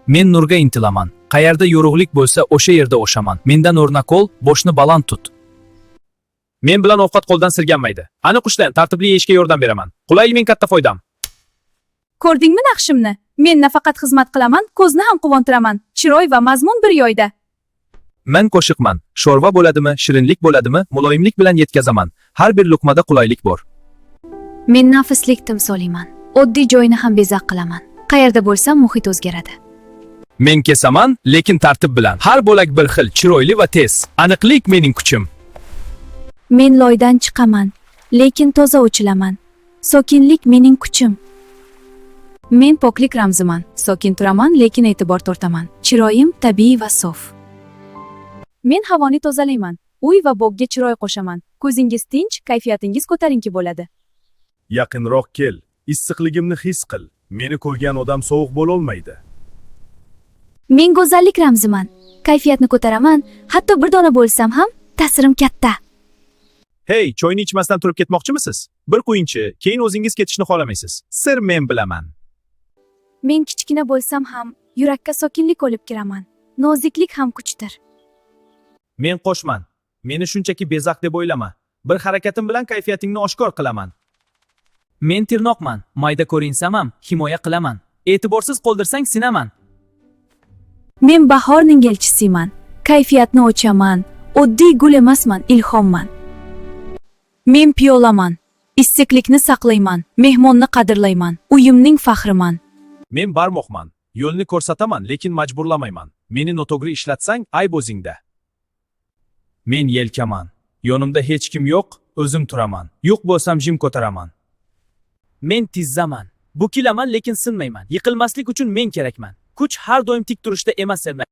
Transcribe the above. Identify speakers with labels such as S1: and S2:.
S1: Men nurga intilaman. Qayerda yorug'lik bo'lsa, o'sha yerda o'shaman. Mendan o'rnak ol, boshni baland tut. Men bilan ovqat qo'ldan sirganmaydi. Aniq ushlang, tartibli yeyishga yordam beraman. Qulay men katta foydam.
S2: Ko'rdingmi naqshimni? Men nafaqat xizmat qilaman, ko'zni ham quvontiraman. Chiroy va mazmun bir yo'yda.
S1: Men qo'shiqman. Sho'rva bo'ladimi, shirinlik bo'ladimi, muloyimlik bilan yetkazaman. Har bir luqmada qulaylik bor.
S3: Men nafislik timsoliman. Oddiy joyni ham bezak qilaman. Qayerda bo'lsam muhit o'zgaradi.
S1: Men kesaman, lekin tartib bilan. Har bo'lak bir xil, chiroyli va tez. Aniqlik mening kuchim.
S2: Men loydan chiqaman, lekin toza o'chilaman. Sokinlik mening kuchim. Men poklik ramziman. Sokin turaman, lekin e'tibor tortaman. Chiroyim tabiiy va sof. Men havoni tozalayman. Uy va bog'ga chiroy qo'shaman. Ko'zingiz tinch, kayfiyatingiz ko'tarinki bo'ladi.
S4: Yaqinroq kel. Issiqligimni his qil. Meni ko'rgan odam sovuq bo'la olmaydi.
S2: Men go'zallik ramziman. Kayfiyatni ko'taraman, hatto bir dona bo'lsam ham ta'sirim katta.
S1: Hey, choyni ichmasdan turib ketmoqchimisiz? Bir qo'yingchi, keyin o'zingiz ketishni xohlamaysiz. Sir men bilaman.
S2: Men kichkina bo'lsam ham yurakka sokinlik olib kiraman. Noziklik ham kuchdir.
S1: Men qo'shman. Meni shunchaki bezak deb o'ylama. Bir harakatim bilan kayfiyatingni oshkor qilaman. Men tirnoqman. Mayda ko'rinsam ham himoya qilaman. E'tiborsiz qoldirsang sinaman.
S2: Men bahorning elchisiman. Kayfiyatni o'chaman. Oddiy gul emasman, ilhomman. Men piyolaman. Issiqlikni saqlayman. Mehmonni qadrlayman. Uyimning faxriman.
S1: Men barmoqman. Yo'lni ko'rsataman, lekin majburlamayman. Meni noto'g'ri ishlatsang, ayb o'zingda. Men yelkaman. Yonimda hech kim yo'q, o'zim turaman. Yo'q bo'lsam jim ko'taraman. Men tizzaman. Bukilaman, lekin sinmayman. Yiqilmaslik uchun men kerakman. Kuch har doim tik turishda emas,